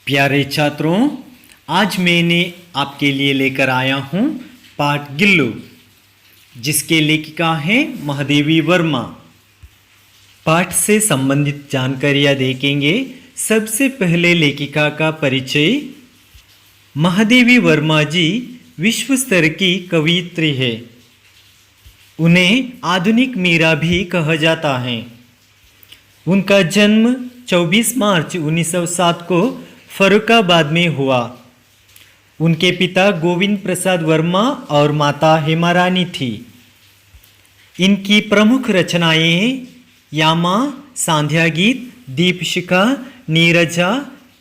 प्यारे छात्रों, आज मैंने आपके लिए लेकर आया हूँ पाठ गिल्लू, जिसके लेखिका हैं महादेवी वर्मा। पाठ से संबंधित जानकारियाँ देखेंगे। सबसे पहले लेखिका का परिचय। महादेवी वर्मा जी विश्व स्तर की कवयित्री है। उन्हें आधुनिक मीरा भी कहा जाता है। उनका जन्म 24 मार्च 1907 को फर्रुखाबाद में हुआ। उनके पिता गोविंद प्रसाद वर्मा और माता हेमारानी थी। इनकी प्रमुख रचनाएं यामा, सांध्या गीत, दीपशिखा, नीरजा,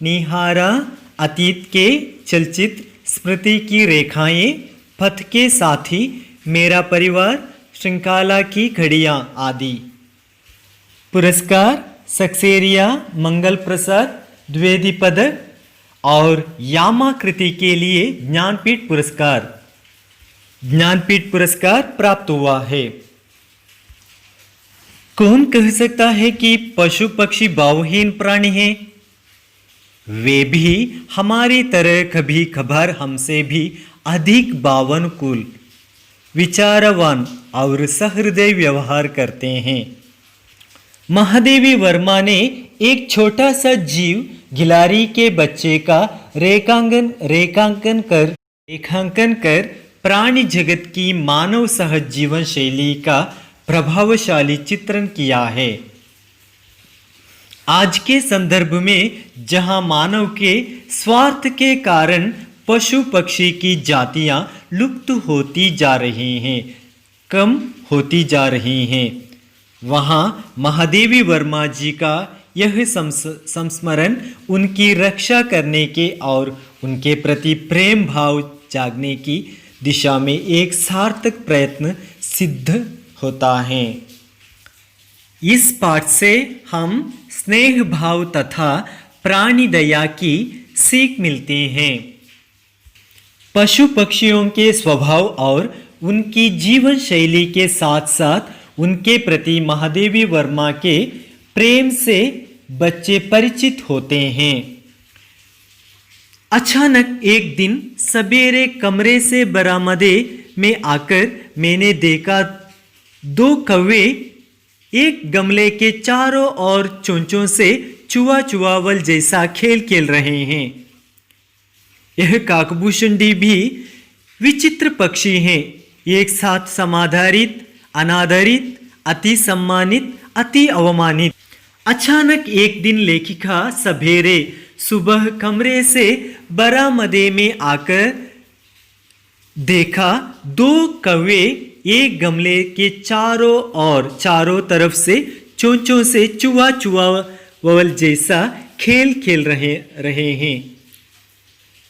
निहारा, अतीत के चलचित्र, स्मृति की रेखाएं, पथ के साथी, मेरा परिवार, श्रृंखला की घड़ियां आदि। पुरस्कार सक्सेरिया, मंगल प्रसाद, द्विवेदी पदक और यामा कृति के लिए ज्ञानपीठ पुरस्कार प्राप्त हुआ है। कौन कह सकता है कि पशु पक्षी भावहीन प्राणी हैं? वे भी हमारी तरह कभी कभार हमसे भी अधिक भावनाकुल, विचारवान और सहृदय व्यवहार करते हैं। महादेवी वर्मा ने एक छोटा सा जीव गिलारी के बच्चे का रेखांकन कर प्राणी जगत की मानव सहज जीवन शैली का प्रभावशाली चित्रण किया है। आज के संदर्भ में जहां मानव के स्वार्थ के कारण पशु पक्षी की जातियां लुप्त होती जा रही हैं, कम होती जा रही हैं, वहाँ महादेवी वर्मा जी का यह संस्मरण उनकी रक्षा करने के और उनके प्रति प्रेम भाव जागने की दिशा में एक सार्थक प्रयत्न सिद्ध होता है। इस पाठ से हम स्नेह भाव तथा प्राणी दया की सीख मिलती हैं। पशु पक्षियों के स्वभाव और उनकी जीवन शैली के साथ साथ उनके प्रति महादेवी वर्मा के प्रेम से बच्चे परिचित होते हैं। अचानक एक दिन सवेरे कमरे से बरामदे में आकर मैंने देखा 2 कौवे एक गमले के चारों ओर चोंचों से चुवावल जैसा खेल खेल रहे हैं। यह काकभूषणी भी विचित्र पक्षी हैं, एक साथ समाधारित, अनादरित, अति सम्मानित, अति अवमानित। अचानक एक दिन लेखिका सवेरे सुबह कमरे से बरामदे में आकर देखा 2 कौवे एक गमले के चारों तरफ से चोंचों से चुवावल जैसा खेल खेल रहे हैं।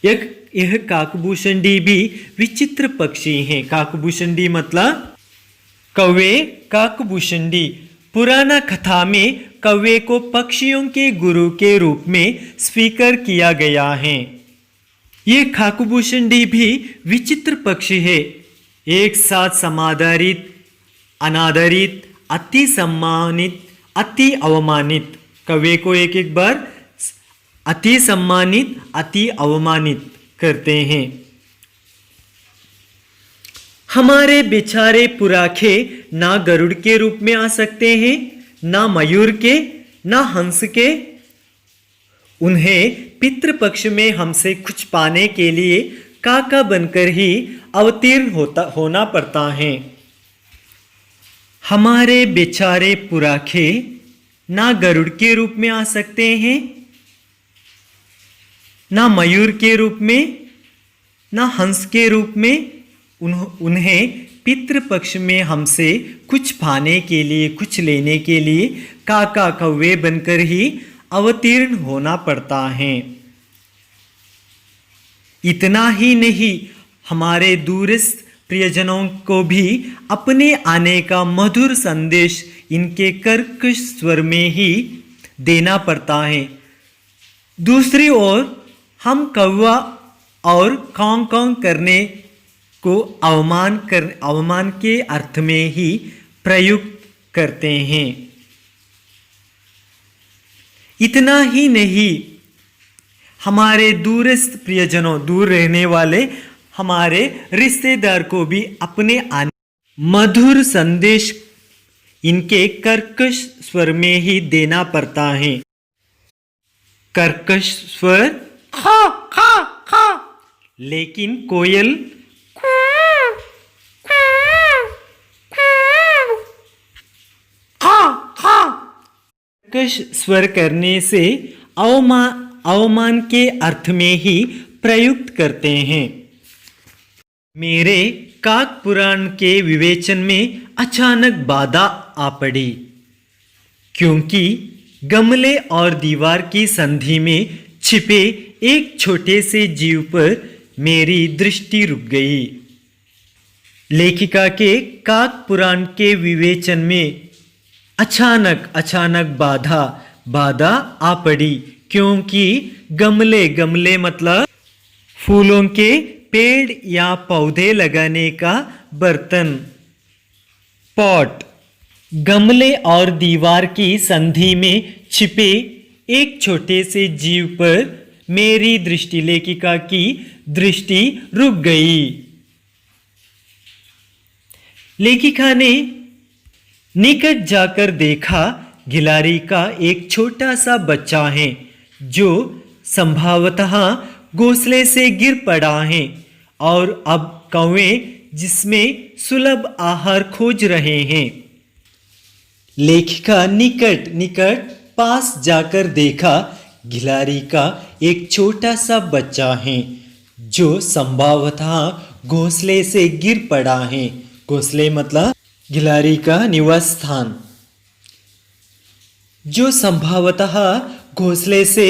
यह काकभूषणी भी विचित्र पक्षी हैं। काकभूषणी मतलब कौवे, काकभूषणी। पुराना कथा में कौवे को पक्षियों के गुरु के रूप में स्वीकार किया गया है। ये काकभूषणी भी विचित्र पक्षी है, एक साथ समाधारित, अनादरित, अति सम्मानित, अति अवमानित। कौवे को एक बार अति सम्मानित, अति अवमानित करते हैं। हमारे बेचारे पुराखे ना गरुड़ के रूप में आ सकते हैं, ना मयूर के, ना हंस के। उन्हें पितृपक्ष में हमसे कुछ पाने के लिए काका बनकर ही अवतीर्ण होना पड़ता है। हमारे बेचारे पुराखे ना गरुड़ के रूप में आ सकते हैं, ना मयूर के रूप में, ना हंस के रूप में। उन्हें पितृपक्ष में हमसे कुछ पाने के लिए, कुछ लेने के लिए काका कौवे बनकर ही अवतीर्ण होना पड़ता है। इतना ही नहीं, हमारे दूरस्थ प्रियजनों को भी अपने आने का मधुर संदेश इनके कर्कश स्वर में ही देना पड़ता है। दूसरी ओर हम कौवा और कौं कौं करने को अवमान के अर्थ में ही प्रयुक्त करते हैं। इतना ही नहीं, हमारे दूरस्थ प्रियजनों, दूर रहने वाले हमारे रिश्तेदार को भी अपने मधुर संदेश इनके कर्कश स्वर में ही देना पड़ता है। कर्कश स्वर खा खा खा, लेकिन कोयल कर्कश स्वर करने से अवमान के अर्थ में ही प्रयुक्त करते हैं। मेरे काक पुराण के विवेचन में अचानक बाधा आ पड़ी, क्योंकि गमले और दीवार की संधि में छिपे एक छोटे से जीव पर मेरी दृष्टि रुक गई। लेखिका के काक पुराण के विवेचन में अचानक बाधा आ पड़ी, क्योंकि गमले मतलब फूलों के पेड़ या पौधे लगाने का बर्तन, पॉट। गमले और दीवार की संधि में छिपे एक छोटे से जीव पर मेरी दृष्टि, लेखिका की दृष्टि रुक गई। लेखिका ने निकट जाकर देखा, गिलहरी का एक छोटा सा बच्चा है जो संभवतः घोंसले से गिर पड़ा है और अब कौवे जिसमें सुलभ आहार खोज रहे हैं। लेखिका निकट पास जाकर देखा, गिलहरी का एक छोटा सा बच्चा है जो संभवतः घोंसले से गिर पड़ा है। घोंसले मतलब गिलहरी का निवास स्थान, जो संभवतः घोंसले से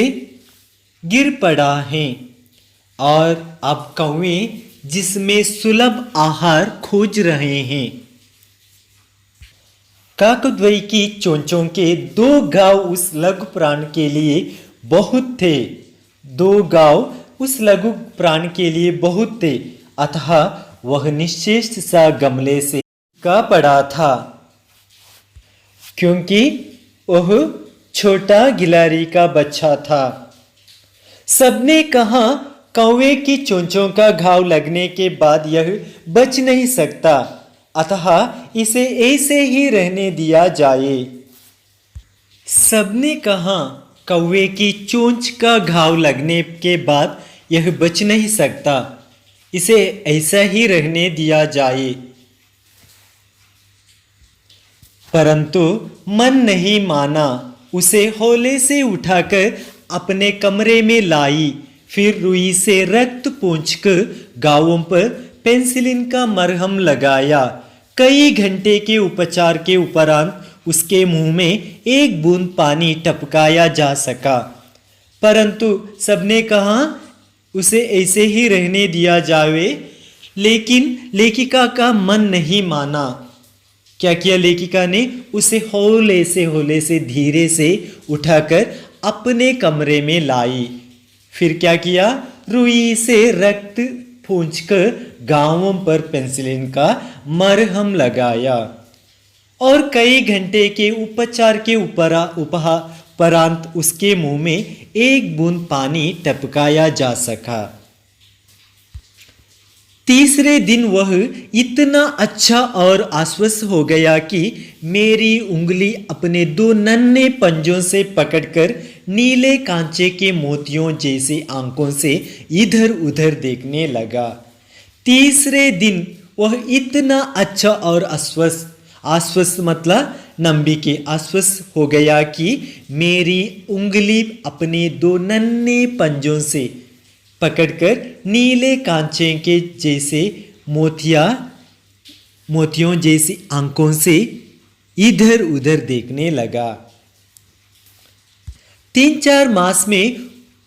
गिर पड़ा है और अब कौवे जिसमें सुलभ आहार खोज रहे हैं। काकद्वय की चोंचों के 2 घाव उस लघु प्राण के लिए बहुत थे। 2 घाव उस लघु प्राण के लिए बहुत थे, अतः वह निश्चेष सा गमले से का पड़ा था, क्योंकि वह छोटा गिलहरी का बच्चा था। सबने कहा, कौवे की चोंचों का घाव लगने के बाद यह बच नहीं सकता, अतः इसे ऐसे ही रहने दिया जाए। सबने कहा, कौवे की चोंच का घाव लगने के बाद यह बच नहीं सकता, इसे ऐसा ही रहने दिया जाए। परंतु मन नहीं माना, उसे हौले से उठाकर अपने कमरे में लाई, फिर रुई से रक्त पोंछकर घावों पर पेंसिलिन का मरहम लगाया। कई घंटे के उपचार के उपरांत उसके मुंह में एक बूंद पानी टपकाया जा सका, परंतु सबने कहा उसे ऐसे ही रहने दिया जाए। लेकिन लेखिका का मन नहीं माना। क्या किया लेखिका ने? उसे हौले से धीरे से उठाकर अपने कमरे में लाई। फिर क्या किया? रुई से रक्त पोंछकर घावों पर पेंसिलिन का मरहम लगाया और कई घंटे के उपचार के उपरांत उसके मुंह में एक बूंद पानी टपकाया जा सका। तीसरे दिन वह इतना अच्छा और आश्वस्त हो गया कि मेरी उंगली अपने 2 नन्हे पंजों से पकड़कर नीले कांचे के मोतियों जैसे आंखों से इधर उधर देखने लगा। तीसरे दिन वह इतना अच्छा और आश्वस्त मतलब नंबिके आश्वस्त हो गया कि मेरी उंगली अपने 2 नन्हे पंजों से पकड़कर नीले कांचे के जैसे मोतियों जैसी आंखों से इधर उधर देखने लगा। 3-4 मास में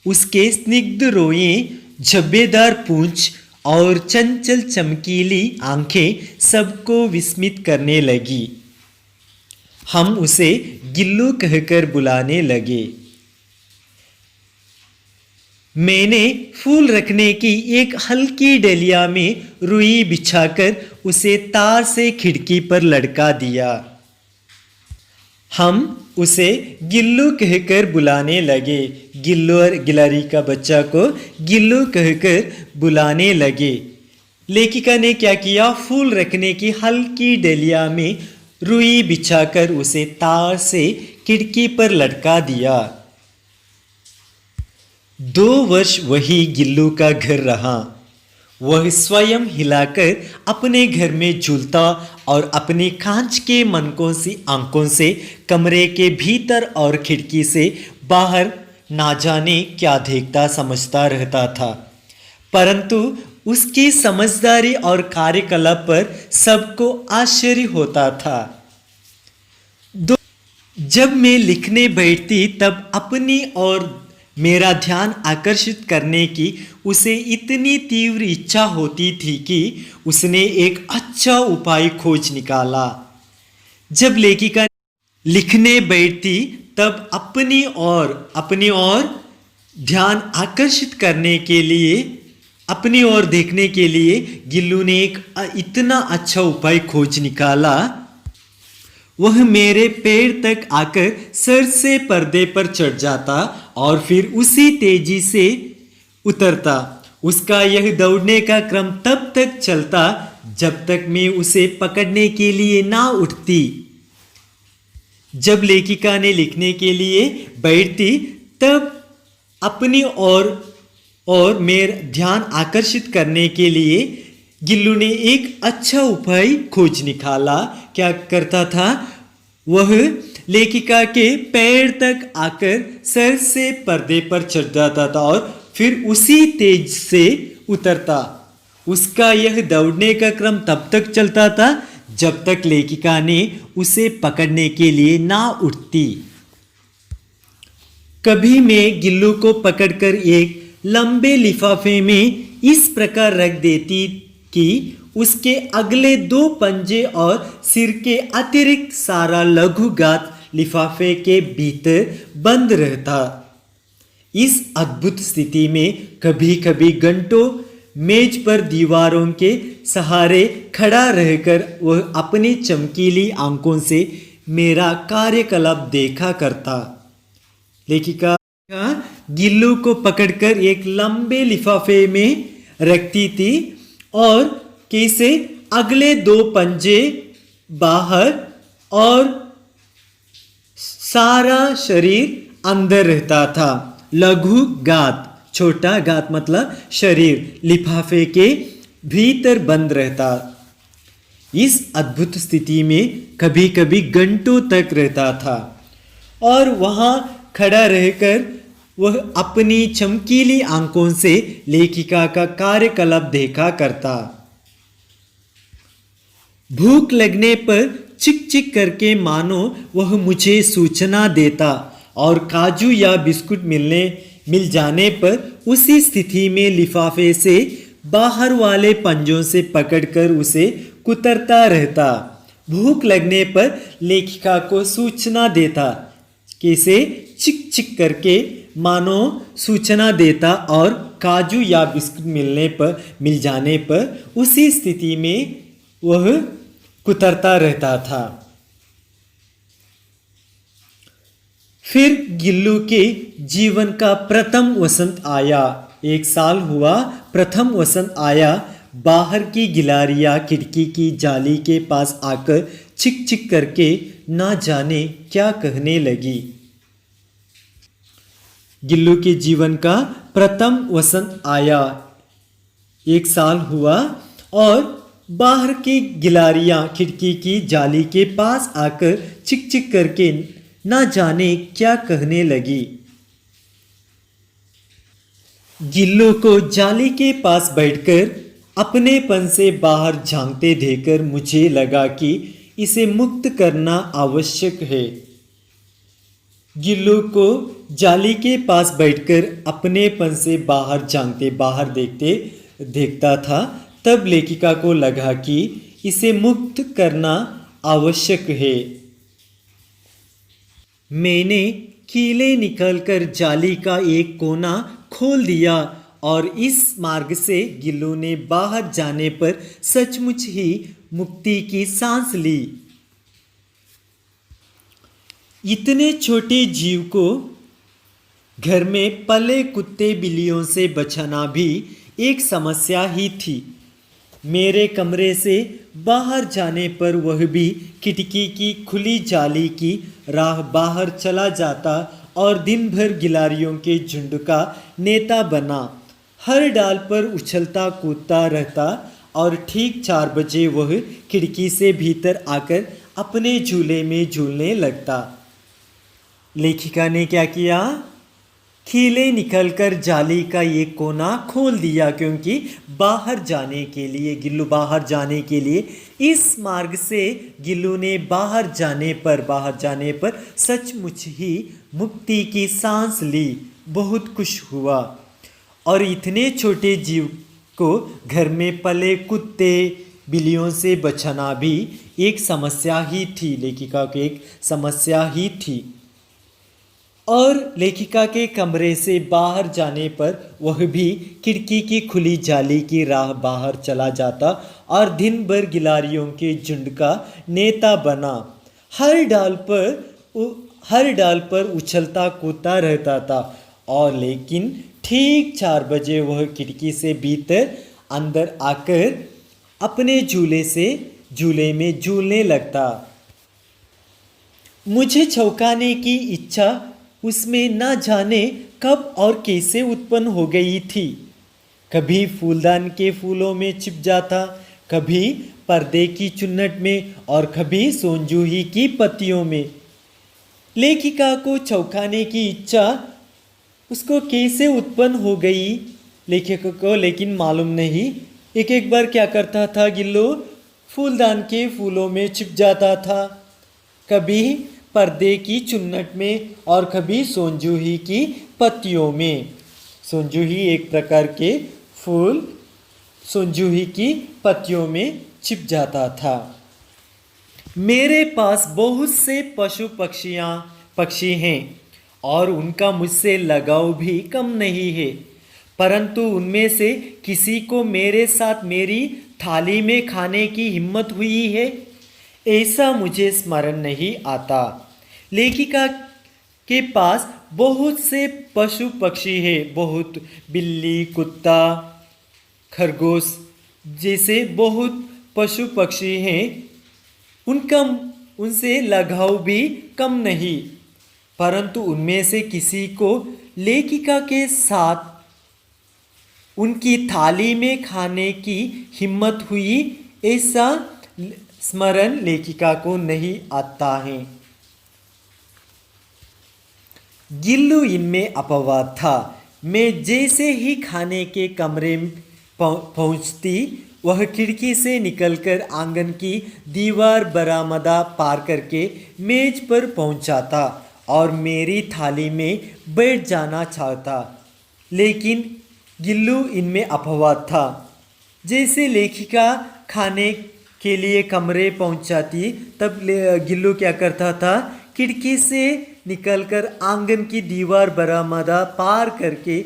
उसके स्निग्ध रोएं, झब्बेदार पूंछ और चंचल चमकीली आंखें सबको विस्मित करने लगी। हम उसे गिल्लू कहकर बुलाने लगे। मैंने फूल रखने की एक हल्की डलिया में रुई बिछाकर उसे तार से खिड़की पर लटका दिया। हम उसे गिल्लू कहकर बुलाने लगे। गिल्लू और गिलहरी का बच्चा को गिल्लू कहकर बुलाने लगे। लेखिका ने क्या किया, फूल रखने की हल्की डलिया में रुई बिछाकर उसे तार से खिड़की पर लटका दिया। 2 वर्ष वही गिल्लू का घर रहा। वह स्वयं हिलाकर अपने घर में झूलता और अपनी कांच के मनकों सी आंखों से कमरे के भीतर और खिड़की से बाहर ना जाने क्या देखता समझता रहता था, परंतु उसकी समझदारी और कार्यकलाप पर सबको आश्चर्य होता था। जब मैं लिखने बैठती तब अपनी ओर मेरा ध्यान आकर्षित करने की उसे इतनी तीव्र इच्छा होती थी कि उसने एक अच्छा उपाय खोज निकाला। जब लेखिका लिखने बैठती तब अपनी ओर ध्यान आकर्षित करने के लिए, अपनी ओर देखने के लिए गिल्लू ने एक इतना अच्छा उपाय खोज निकाला। वह मेरे पैर तक आकर सर से पर्दे पर चढ़ जाता और फिर उसी तेजी से उतरता। उसका यह दौड़ने का क्रम तब तक चलता जब तक मैं उसे पकड़ने के लिए ना उठती। जब लेखिका ने लिखने के लिए बैठती तब अपनी और मेरा ध्यान आकर्षित करने के लिए गिल्लू ने एक अच्छा उपाय खोज निकाला। क्या करता था, वह लेखिका के पैर तक आकर सर से पर्दे पर चढ़ जाता था और फिर उसी तेज से उतरता। उसका यह दौड़ने का क्रम तब तक चलता था जब तक लेखिका ने उसे पकड़ने के लिए ना उठती। कभी मैं गिल्लू को पकड़कर एक लंबे लिफाफे में इस प्रकार रख देती कि उसके अगले 2 पंजे और सिर के अतिरिक्त सारा लघुगात लिफाफे के भीतर बंद रहता। इस अद्भुत स्थिति में कभी कभी घंटों मेज पर दीवारों के सहारे खड़ा रहकर वह अपनी चमकीली आंखों से मेरा कार्यकलाप देखा करता। लेखिका गिल्लू को पकड़कर एक लंबे लिफाफे में रखती थी और कैसे अगले 2 पंजे बाहर और सारा शरीर अंदर रहता था। लघु गात, छोटा गात मतलब शरीर लिफाफे के भीतर बंद रहता। इस अद्भुत स्थिति में कभी कभी घंटों तक रहता था और वहां खड़ा रहकर वह अपनी चमकीली आंखों से लेखिका का कार्यकलाप देखा करता। भूख लगने पर चिक चिक करके मानो वह मुझे सूचना देता और काजू या बिस्कुट मिल जाने पर उसी स्थिति में लिफाफे से बाहर वाले पंजों से पकड़कर उसे कुतरता रहता। भूख लगने पर लेखिका को सूचना देता, कैसे चिक चिक करके मानो सूचना देता और काजू या बिस्कुट मिल जाने पर उसी स्थिति में वह कुतरता रहता था। फिर गिल्लू के जीवन का प्रथम वसंत आया। 1 साल हुआ, प्रथम वसंत आया। बाहर की गिलहरियां खिड़की की जाली के पास आकर चिक चिक करके ना जाने क्या कहने लगी। गिल्लू के जीवन का प्रथम वसंत आया। 1 साल हुआ और बाहर की गिलहरियां खिड़की की जाली के पास आकर चिक चिक करके ना जाने क्या कहने लगी। गिल्लू को जाली के पास बैठकर अपनेपन से बाहर झांकते देखकर मुझे लगा कि इसे मुक्त करना आवश्यक है। गिल्लू को जाली के पास बैठकर अपनेपन से बाहर झांकते बाहर देखता था। तब लेखिका को लगा कि इसे मुक्त करना आवश्यक है। मैंने कीले निकालकर जाली का एक कोना खोल दिया और इस मार्ग से गिल्लू ने बाहर जाने पर सचमुच ही मुक्ति की सांस ली। इतने छोटे जीव को घर में पले कुत्ते बिल्लियों से बचाना भी एक समस्या ही थी। मेरे कमरे से बाहर जाने पर वह भी खिड़की की खुली जाली की राह बाहर चला जाता और दिन भर गिलारियों के झुंड का नेता बना। हर डाल पर उछलता कूदता रहता और ठीक 4 बजे वह खिड़की से भीतर आकर अपने झूले में झूलने लगता। लेखिका ने क्या किया? खीले निकलकर जाली का एक कोना खोल दिया, क्योंकि बाहर जाने के लिए गिल्लू बाहर जाने के लिए इस मार्ग से गिल्लू ने बाहर जाने पर सचमुच ही मुक्ति की सांस ली। बहुत खुश हुआ। और इतने छोटे जीव को घर में पले कुत्ते बिल्लियों से बचाना भी एक समस्या ही थी। लेखिका की एक समस्या ही थी। और लेखिका के कमरे से बाहर जाने पर वह भी खिड़की की खुली जाली की राह बाहर चला जाता और दिन भर गिलारियों के झुंड का नेता बना। हर डाल पर उछलता कूदता रहता था। और लेकिन ठीक 4 बजे वह खिड़की से भीतर अंदर आकर अपने झूले में झूलने लगता। मुझे चौंकाने की इच्छा उसमें न जाने कब और कैसे उत्पन्न हो गई थी। कभी फूलदान के फूलों में छिप जाता, कभी पर्दे की चुन्नट में और कभी सोनजूही की पत्तियों में। लेखिका को चौंकाने की इच्छा उसको कैसे उत्पन्न हो गई लेखिका को लेकिन मालूम नहीं। एक बार क्या करता था गिल्लू? फूलदान के फूलों में छिप जाता था, कभी पर्दे की चुन्नट में और कभी सोनजूही की पत्तियों में। सोनजूही एक प्रकार के फूल सोनजूही की पत्तियों में छिप जाता था। मेरे पास बहुत से पक्षी हैं और उनका मुझसे लगाव भी कम नहीं है, परंतु उनमें से किसी को मेरे साथ मेरी थाली में खाने की हिम्मत हुई है, ऐसा मुझे स्मरण नहीं आता। लेखिका के पास बहुत से पशु पक्षी हैं, बहुत बिल्ली, कुत्ता, खरगोश जैसे बहुत पशु पक्षी हैं। उनसे लगाव भी कम नहीं, परंतु उनमें से किसी को लेखिका के साथ उनकी थाली में खाने की हिम्मत हुई, ऐसा स्मरण लेखिका को नहीं आता है। गिल्लू इनमें अपवाद था। मैं जैसे ही खाने के कमरे में पहुंचती, वह खिड़की से निकलकर आंगन की दीवार बरामदा पार करके मेज पर पहुंच जाता और मेरी थाली में बैठ जाना चाहता। लेकिन गिल्लू इनमें अपवाद था। जैसे लेखिका खाने के लिए कमरे पहुंच जाती, तब गिल्लू क्या करता था? खिड़की से निकलकर आंगन की दीवार बरामदा पार करके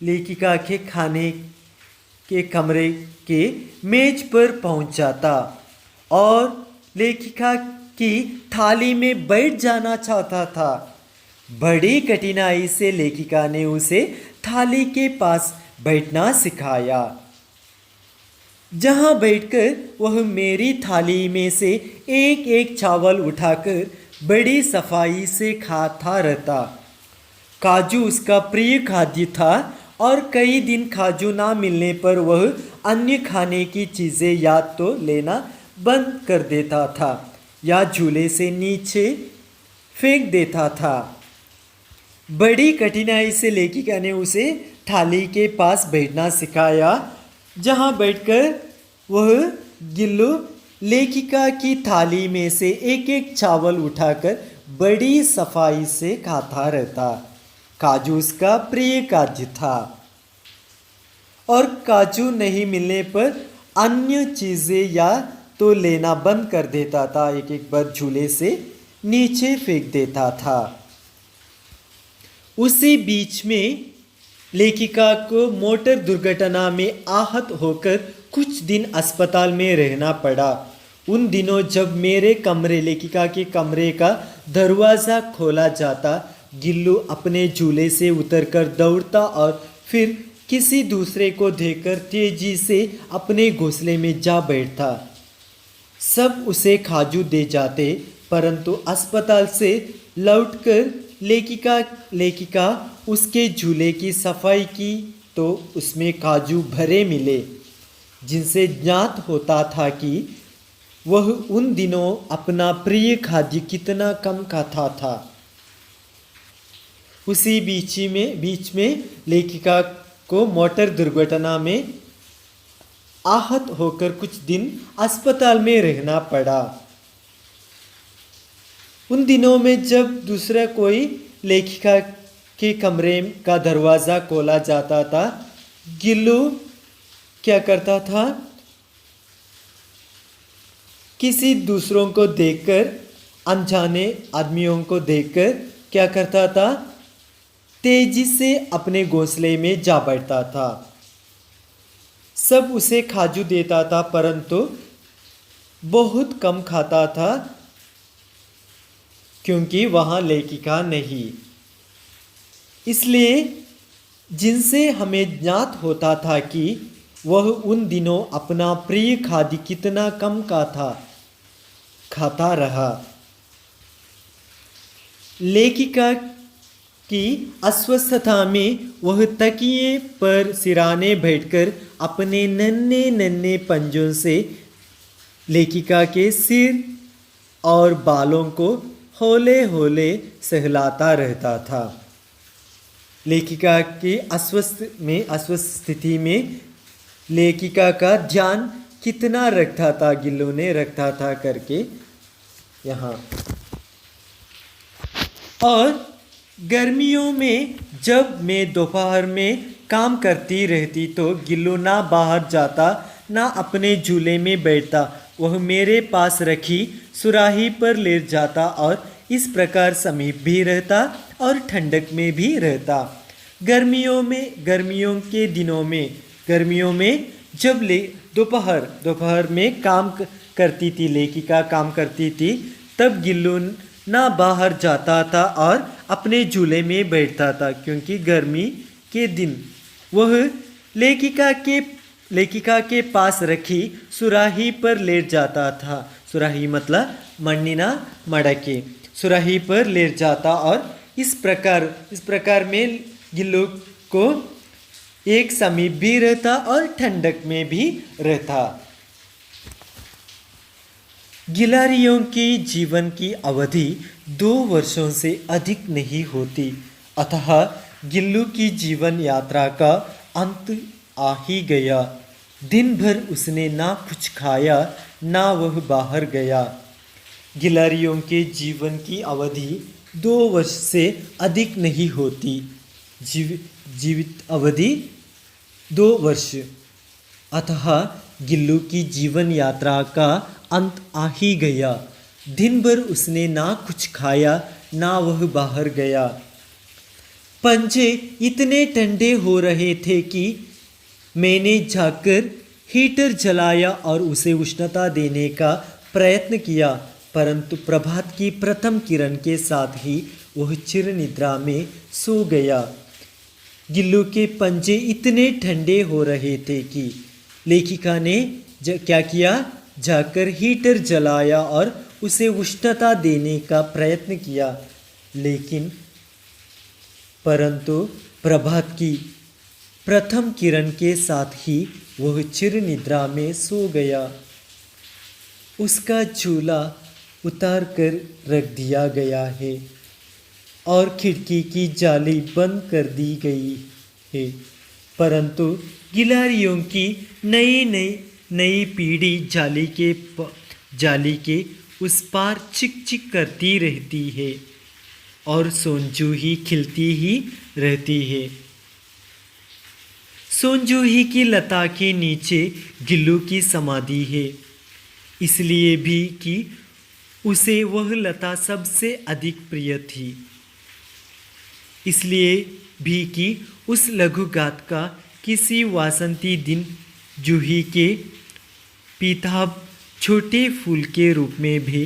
लेखिका के खाने के कमरे के मेज पर पहुंच जाता और लेखिका की थाली में बैठ जाना चाहता था। बड़ी कठिनाई से लेखिका ने उसे थाली के पास बैठना सिखाया, जहां बैठकर वह मेरी थाली में से एक एक चावल उठाकर बड़ी सफाई से खाता रहता। काजू उसका प्रिय खाद्य था और कई दिन काजू ना मिलने पर वह अन्य खाने की चीज़ें या तो लेना बंद कर देता था या झूले से नीचे फेंक देता था। बड़ी कठिनाई से लेखिका ने उसे थाली के पास बैठना सिखाया, जहां बैठकर वह गिल्लू लेखिका की थाली में से एक एक चावल उठाकर बड़ी सफाई से खाता रहता। काजू उसका प्रिय खाद्य था और काजू नहीं मिलने पर अन्य चीज़ें या तो लेना बंद कर देता था, एक एक बार झूले से नीचे फेंक देता था। उसी बीच में लेखिका को मोटर दुर्घटना में आहत होकर कुछ दिन अस्पताल में रहना पड़ा। उन दिनों जब मेरे कमरे लेखिका के कमरे का दरवाज़ा खोला जाता, गिल्लू अपने झूले से उतरकर दौड़ता और फिर किसी दूसरे को देखकर तेजी से अपने घोंसले में जा बैठता। सब उसे खाजू दे जाते, परंतु अस्पताल से लौटकर लेखिका उसके झूले की सफाई की तो उसमें काजू भरे मिले, जिनसे ज्ञात होता था कि वह उन दिनों अपना प्रिय खाद्य कितना कम खाता था। उसी बीच में लेखिका को मोटर दुर्घटना में आहत होकर कुछ दिन अस्पताल में रहना पड़ा। उन दिनों में जब दूसरा कोई लेखिका के कमरे का दरवाज़ा खोला जाता था, गिल्लू क्या करता था? किसी दूसरों को देखकर, अनजाने आदमियों को देखकर क्या करता था? तेजी से अपने घोंसले में जा बैठता था। सब उसे खाजू देता था, परंतु बहुत कम खाता था, क्योंकि वहाँ लेखिका नहीं। इसलिए जिनसे हमें ज्ञात होता था कि वह उन दिनों अपना प्रिय खाद्य कितना कम खाता रहा। लेखिका की अस्वस्थता में वह तकिए पर सिराने बैठकर अपने नन्हे नन्हे पंजों से लेखिका के सिर और बालों को हौले हौले सहलाता रहता था। लेखिका की अस्वस्थ स्थिति में लेखिका का ध्यान कितना रखता था, गिल्लू ने रखता था करके यहाँ। और गर्मियों में जब मैं दोपहर में काम करती रहती तो गिल्लू ना बाहर जाता, ना अपने झूले में बैठता। वह मेरे पास रखी सुराही पर लेट जाता और इस प्रकार समीप भी रहता और ठंडक में भी रहता। गर्मियों के दिनों में जब दोपहर में काम करती थी, लेखिका काम करती थी, तब गिल्लू ना बाहर जाता था और अपने झूले में बैठता था, क्योंकि गर्मी के दिन वह लेखिका के पास रखी सुराही पर लेट जाता था। सुराही मतलब मण्ಣಿನ मड़के, सुराही पर लेट जाता और इस प्रकार में गिल्लू को एक समीप भी रहता और ठंडक में भी रहता। गिलहरियों की जीवन की अवधि 2 वर्षों से अधिक नहीं होती, अतः गिल्लू की जीवन यात्रा का अंत आ ही गया। दिन भर उसने ना कुछ खाया, ना वह बाहर गया। गिलहरियों के जीवन की अवधि 2 वर्ष से अधिक नहीं होती। जीवित अवधि 2 वर्ष, अतः गिल्लू की जीवन यात्रा का अंत आ ही गया। दिन भर उसने ना कुछ खाया, ना वह बाहर गया। पंजे इतने ठंडे हो रहे थे कि मैंने जाकर हीटर जलाया और उसे उष्णता देने का प्रयत्न किया, परंतु प्रभात की प्रथम किरण के साथ ही वह चिर निद्रा में सो गया। गिल्लू के पंजे इतने ठंडे हो रहे थे कि लेखिका ने क्या किया? जाकर हीटर जलाया और उसे उष्णता देने का प्रयत्न किया, परंतु प्रभात की प्रथम किरण के साथ ही वह चिर निद्रा में सो गया। उसका झूला उतार कर रख दिया गया है और खिड़की की जाली बंद कर दी गई है, परंतु गिलहरियों की नई पीढ़ी जाली के उस पार चिक चिक करती रहती है और सोनजूही खिलती ही रहती है। सोनजूही की लता के नीचे गिल्लू की समाधि है, इसलिए भी कि उसे वह लता सबसे अधिक प्रिय थी, इसलिए भी कि उस लघुगात का किसी वासंती दिन जूही के पीताभ छोटे फूल के रूप में भी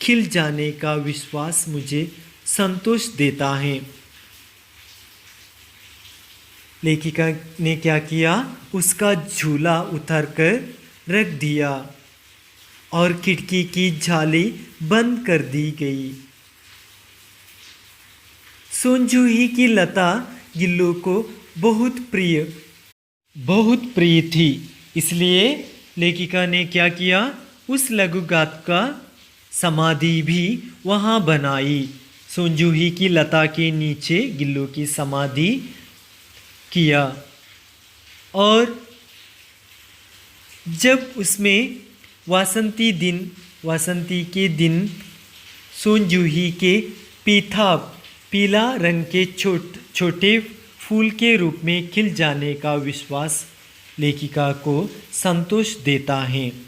खिल जाने का विश्वास मुझे संतोष देता है। लेखिका ने क्या किया, उसका झूला उतार कर रख दिया और खिड़की की जाली बंद कर दी गई। सोनजूही की लता गिल्लू को बहुत प्रिय थी, इसलिए लेखिका ने क्या किया, उस लघुगाथ का समाधि भी वहाँ बनाई। सोनजूही की लता के नीचे गिल्लू की समाधि किया और जब उसमें वासंती के दिन सोनजूही के पीला रंग के छोटे फूल के रूप में खिल जाने का विश्वास लेखिका को संतोष देता है।